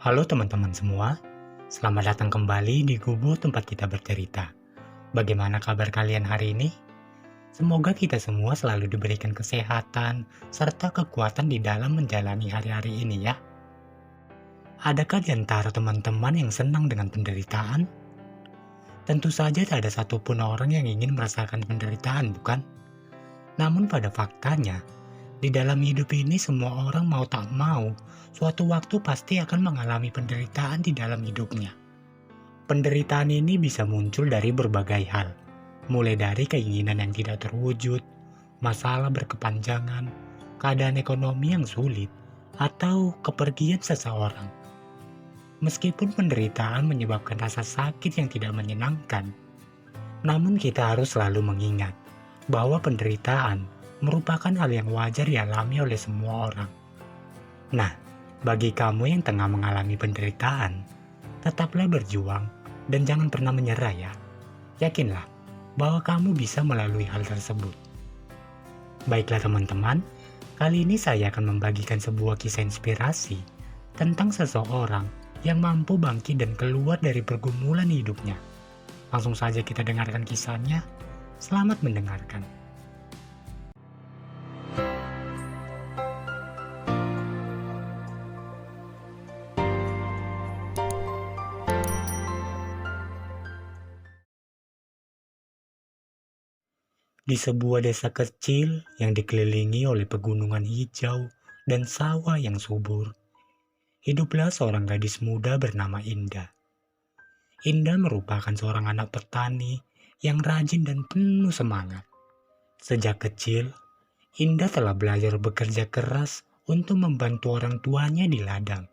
Halo teman-teman semua, selamat datang kembali di Gubuk tempat kita bercerita. Bagaimana kabar kalian hari ini? Semoga kita semua selalu diberikan kesehatan serta kekuatan di dalam menjalani hari-hari ini ya. Adakah di antara teman-teman yang senang dengan penderitaan? Tentu saja tak ada satupun orang yang ingin merasakan penderitaan, bukan? Namun pada faktanya, di dalam hidup ini semua orang mau tak mau, suatu waktu pasti akan mengalami penderitaan di dalam hidupnya. Penderitaan ini bisa muncul dari berbagai hal, mulai dari keinginan yang tidak terwujud, masalah berkepanjangan, keadaan ekonomi yang sulit, atau kepergian seseorang. Meskipun penderitaan menyebabkan rasa sakit yang tidak menyenangkan, namun kita harus selalu mengingat bahwa penderitaan merupakan hal yang wajar dialami oleh semua orang. Nah, bagi kamu yang tengah mengalami penderitaan, tetaplah berjuang dan jangan pernah menyerah ya. Yakinlah bahwa kamu bisa melalui hal tersebut. Baiklah teman-teman, kali ini saya akan membagikan sebuah kisah inspirasi tentang seseorang yang mampu bangkit dan keluar dari pergumulan hidupnya. Langsung saja kita dengarkan kisahnya. Selamat mendengarkan. Di sebuah desa kecil yang dikelilingi oleh pegunungan hijau dan sawah yang subur, hiduplah seorang gadis muda bernama Indah. Indah merupakan seorang anak petani yang rajin dan penuh semangat. Sejak kecil, Indah telah belajar bekerja keras untuk membantu orang tuanya di ladang.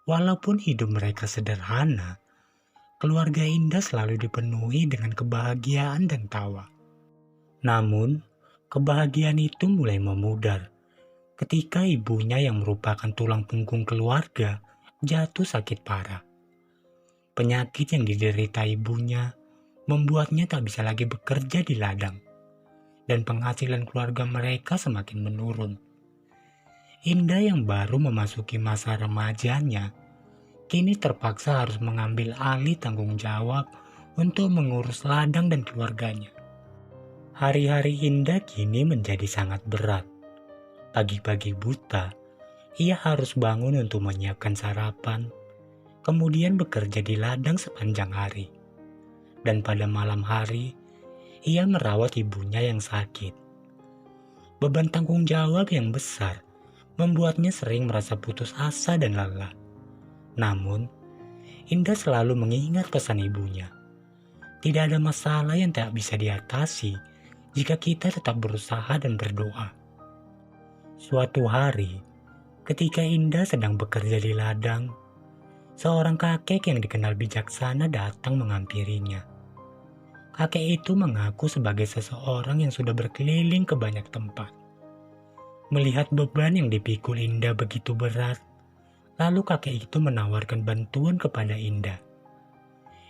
Walaupun hidup mereka sederhana, keluarga Indah selalu dipenuhi dengan kebahagiaan dan tawa. Namun, kebahagiaan itu mulai memudar ketika ibunya yang merupakan tulang punggung keluarga jatuh sakit parah. Penyakit yang diderita ibunya membuatnya tak bisa lagi bekerja di ladang, dan penghasilan keluarga mereka semakin menurun. Indah yang baru memasuki masa remajanya, kini terpaksa harus mengambil alih tanggung jawab untuk mengurus ladang dan keluarganya. Hari-hari Indah kini menjadi sangat berat. Pagi-pagi buta, ia harus bangun untuk menyiapkan sarapan, kemudian bekerja di ladang sepanjang hari. Dan pada malam hari, ia merawat ibunya yang sakit. Beban tanggung jawab yang besar membuatnya sering merasa putus asa dan lelah. Namun, Indah selalu mengingat pesan ibunya. Tidak ada masalah yang tak bisa diatasi jika kita tetap berusaha dan berdoa. Suatu hari, ketika Indah sedang bekerja di ladang, seorang kakek yang dikenal bijaksana datang menghampirinya. Kakek itu mengaku sebagai seseorang yang sudah berkeliling ke banyak tempat. Melihat beban yang dipikul Indah begitu berat, lalu kakek itu menawarkan bantuan kepada Indah.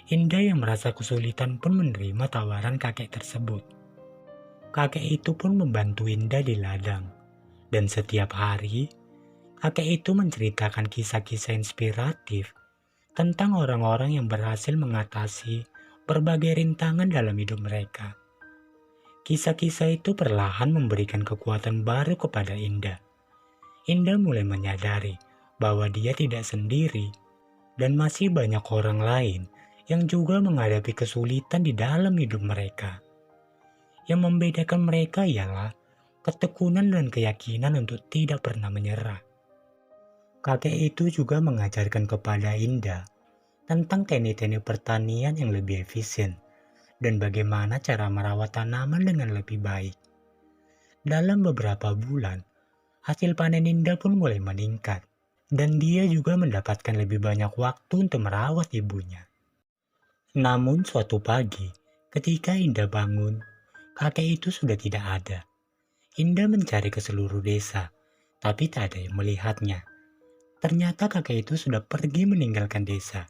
Indah yang merasa kesulitan pun menerima tawaran kakek tersebut. Kakek itu pun membantu Indah di ladang. Dan setiap hari, kakek itu menceritakan kisah-kisah inspiratif tentang orang-orang yang berhasil mengatasi berbagai rintangan dalam hidup mereka. Kisah-kisah itu perlahan memberikan kekuatan baru kepada Indah. Indah mulai menyadari bahwa dia tidak sendiri dan masih banyak orang lain yang juga menghadapi kesulitan di dalam hidup mereka. Yang membedakan mereka ialah ketekunan dan keyakinan untuk tidak pernah menyerah. Kakek itu juga mengajarkan kepada Indah tentang teknik-teknik pertanian yang lebih efisien dan bagaimana cara merawat tanaman dengan lebih baik. Dalam beberapa bulan, hasil panen Indah pun mulai meningkat dan dia juga mendapatkan lebih banyak waktu untuk merawat ibunya. Namun suatu pagi, ketika Indah bangun, kakek itu sudah tidak ada. Indah mencari ke seluruh desa, tapi tak ada yang melihatnya. Ternyata kakek itu sudah pergi meninggalkan desa,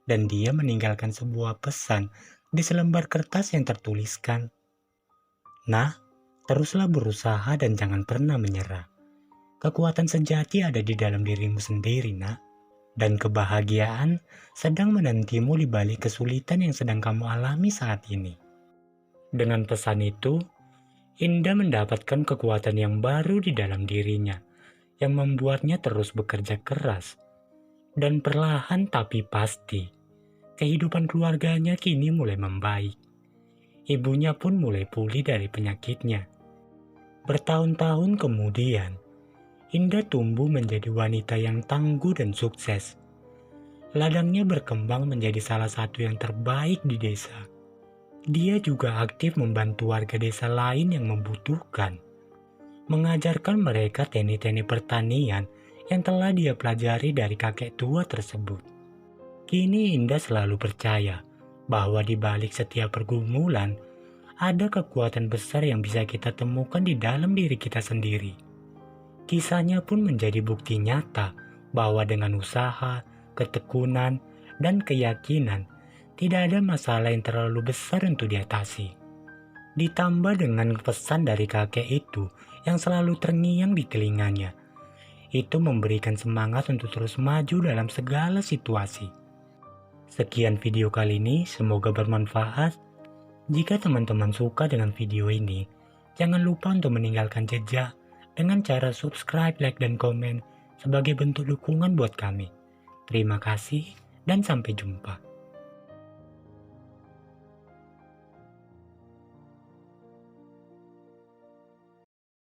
dan dia meninggalkan sebuah pesan di selembar kertas yang tertuliskan, "Nah, teruslah berusaha dan jangan pernah menyerah. Kekuatan sejati ada di dalam dirimu sendiri, nak." dan kebahagiaan sedang menantimu di balik kesulitan yang sedang kamu alami saat ini. Dengan pesan itu, Indah mendapatkan kekuatan yang baru di dalam dirinya, yang membuatnya terus bekerja keras. Dan perlahan tapi pasti, kehidupan keluarganya kini mulai membaik. Ibunya pun mulai pulih dari penyakitnya. Bertahun-tahun kemudian, Indah tumbuh menjadi wanita yang tangguh dan sukses. Ladangnya berkembang menjadi salah satu yang terbaik di desa. Dia juga aktif membantu warga desa lain yang membutuhkan, mengajarkan mereka teknik-teknik pertanian yang telah dia pelajari dari kakek tua tersebut. Kini Indah selalu percaya bahwa di balik setiap pergumulan, ada kekuatan besar yang bisa kita temukan di dalam diri kita sendiri. Kisahnya pun menjadi bukti nyata bahwa dengan usaha, ketekunan, dan keyakinan, tidak ada masalah yang terlalu besar untuk diatasi. Ditambah dengan pesan dari kakek itu yang selalu terngiang di telinganya, itu memberikan semangat untuk terus maju dalam segala situasi. Sekian video kali ini, semoga bermanfaat. Jika teman-teman suka dengan video ini, jangan lupa untuk meninggalkan jejak dengan cara subscribe, like, dan komen sebagai bentuk dukungan buat kami. Terima kasih dan sampai jumpa.